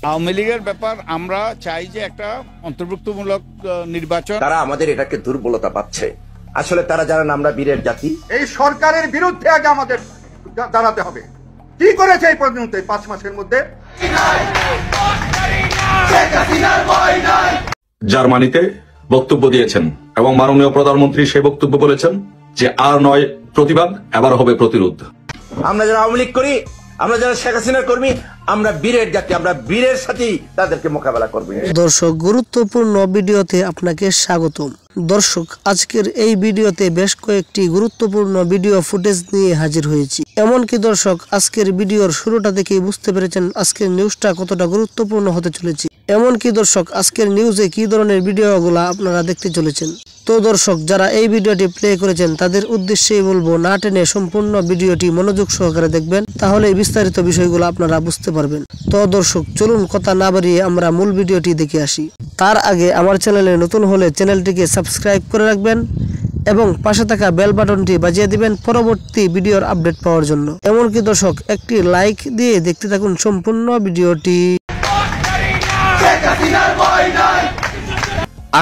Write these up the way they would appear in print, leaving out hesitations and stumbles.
আওয়ামী লীগের ব্যাপার আমরা চাই যে একটা অন্তর্ভুক্তমূলক নির্বাচন। তারা আমাদের এটাকে দুর্বলতা পাচ্ছে। আসলে তারা জানেন আমরা বীরের জাতি। এই সরকারের বিরুদ্ধে আগে আমাদের দাঁড়াতে হবে। কি করেছে এই পর্যন্ত 5 মাসের মধ্যে? জার্মানিতে বক্তব্য দিয়েছেন এবং মাননীয় প্রধানমন্ত্রী সেই বক্তব্য বলেছেন যে আর নয় প্রতিবাদ, এবার হবে প্রতিরোধ। আমরা যারা আওয়ামী লীগ করি, আমরা যারা শেখ হাসিনার কর্মী, আমরা বীরের জাতি, আমরা বীরের সাথেই তাদেরকে মোকাবেলা করব। দর্শক, গুরুত্বপূর্ণ ভিডিওতে আপনাকে স্বাগতম। দর্শক, আজকের এই ভিডিওতে বেশ কয়েকটি গুরুত্বপূর্ণ ভিডিও ফুটেজ নিয়ে হাজির হয়েছি। এমনকি দর্শক, আজকের ভিডিওর শুরুটা দেখেই বুঝতে পেরেছেন আজকের নিউজটা কতটা গুরুত্বপূর্ণ হতে চলেছে। এমনকি দর্শক, আজকের নিউজে কি ধরনের ভিডিওগুলো আপনারা দেখতে চলেছেন। তো দর্শক, যারা এই ভিডিওটি প্লে করেছেন তাদের উদ্দেশ্যেই বলবো, না টেনে সম্পূর্ণ ভিডিওটি মনোযোগ সহকারে দেখবেন, তাহলে বিস্তারিত বিষয়গুলো আপনারা বুঝতে পারবেন। তো দর্শক, চলুন কথা না বাড়িয়ে আমরা মূল ভিডিওটি দেখে আসি। তার আগে আমার চ্যানেলে নতুন হলে চ্যানেলটিকে সাবস্ক্রাইব করে রাখবেন এবং পাশে থাকা বেল বাটনটি বাজিয়ে দিবেন পরবর্তী ভিডিওর আপডেট পাওয়ার জন্য। এমনকি দর্শক, একটি লাইক দিয়ে দেখতে থাকুন সম্পূর্ণ ভিডিওটি।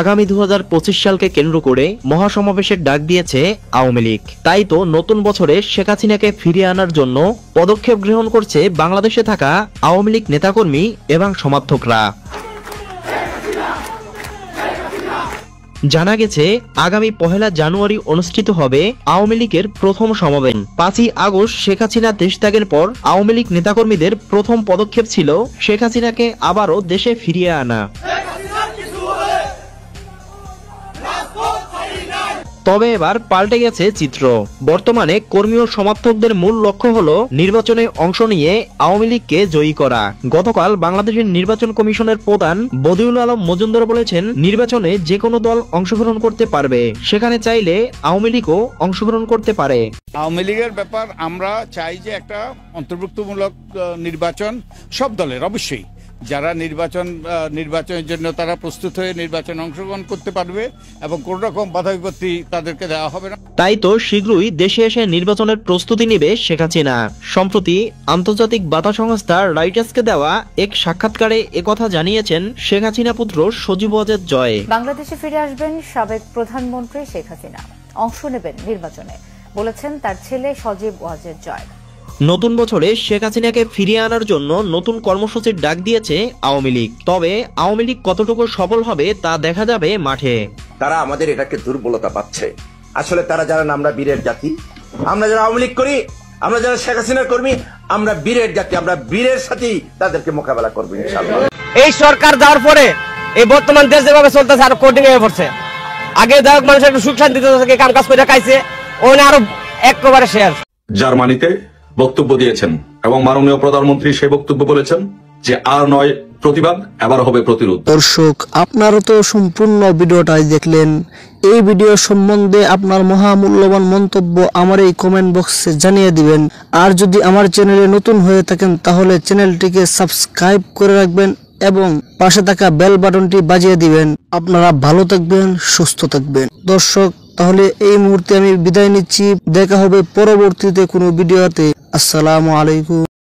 আগামী 2025 সালকে কেন্দ্র করে মহাসমাবেশের ডাক দিয়েছে আওয়ামী লীগ। তাই তো নতুন বছরে শেখ হাসিনাকে ফিরিয়ে আনার জন্য পদক্ষেপ গ্রহণ করছে বাংলাদেশে থাকা আওয়ামী লীগ নেতাকর্মী এবং সমর্থকরা। জানা গেছে আগামী 1 জানুয়ারি অনুষ্ঠিত হবে আওয়ামী লীগের প্রথম সমাবেশ। 5 আগস্ট শেখ হাসিনা দেশ ত্যাগের পর আওয়ামী লীগ নেতাকর্মীদের প্রথম পদক্ষেপ ছিল শেখ হাসিনাকে আবারও দেশে ফিরিয়ে আনা। তবে এবার পাল্টে গেছে চিত্র। বর্তমানে কর্মী ও সমর্থকদের মূল লক্ষ্য হলো নির্বাচনে অংশ নিয়ে আওয়ামী লীগকে জয়ী করা। গতকাল বাংলাদেশের নির্বাচন কমিশনের প্রধান বদিউল আলম মজুমদার বলেছেন, নির্বাচনে যে কোনো দল অংশগ্রহণ করতে পারবে, সেখানে চাইলে আওয়ামী লীগও অংশগ্রহণ করতে পারে। আওয়ামী লীগের ব্যাপার আমরা চাই যে একটা অন্তর্ভুক্তমূলক নির্বাচন সব দলের, অবশ্যই যারা নির্বাচনের জন্য তারা প্রস্তুত হয়ে নির্বাচনে অংশগ্রহণ করতে পারবে এবং কোন রকম বাধা বিপত্তি তাদেরকে দেওয়া হবে না। তাই তো শীঘ্রই দেশে এসে নির্বাচনের প্রস্তুতি নেবে শেখ হাসিনা। সম্প্রতি আন্তর্জাতিক বার্তা সংস্থা রয়টার্সকে দেওয়া এক সাক্ষাৎকারে একথা জানিয়েছেন শেখ হাসিনা পুত্র সজীব ওয়াজেদ জয়। বাংলাদেশে ফিরে আসবেন সাবেক প্রধানমন্ত্রী শেখ হাসিনা, অংশ নেবেন নির্বাচনে, বলেছেন তার ছেলে সজীব ওয়াজেদ জয়। নতুন বছরে শেখ হাসিনাকে ফিরিয়ে আনার জন্য নতুন কর্মসূচির ডাক দিয়েছে আওয়ামী লীগ। তবে আওয়ামী লীগ কতটুকু সফল হবে তা দেখা যাবে মাঠে। তারা আমাদের এটাকে দুর্বলতা পাচ্ছে। আসলে তারা জানেন আমরা বীরের জাতি। আমরা যারা আওয়ামী লীগ করি, আমরা যারা শেখ হাসিনার কর্মী, আমরা বীরের জাতি, আমরা বীরের সাথেই তাদেরকে মোকাবেলা করবো ইনশাআল্লাহ। এই সরকার যাওয়ার পরে এই বর্তমান দেশ যেভাবে চলতেছে আরো কঠিন হয়ে পড়ছে। আগে যাই হোক মানুষের একটু সুখ শান্তিতে কাম কাজ করে খাইছে, ওখানে আরো একেবারে শেষ। জার্মানিতে বক্তব্য দিয়েছেন এবং মাননীয় প্রধানমন্ত্রী সেই বক্তব্য বলেছেন যে আর নয় প্রতিবাদ, এবার হবে প্রতিরোধ। দর্শক, আপনারা তো সম্পূর্ণ ভিডিওটাই দেখলেন। এই ভিডিও সম্বন্ধে আপনার মহামূল্যবান মন্তব্য আমার এই কমেন্ট বক্সে জানিয়ে দিবেন। আর যদি আমার চ্যানেলে নতুন হয়ে থাকেন তাহলে চ্যানেলটিকে সাবস্ক্রাইব করে রাখবেন এবং পাশে থাকা বেল বাটনটি বাজিয়ে দিবেন। আপনারা ভালো থাকবেন, সুস্থ থাকবেন। দর্শক, তাহলে এই মুহূর্তে আমি বিদায় নিচ্ছি। দেখা হবে পরবর্তীতে কোনো ভিডিওতে। আসসালামু আলাইকুম।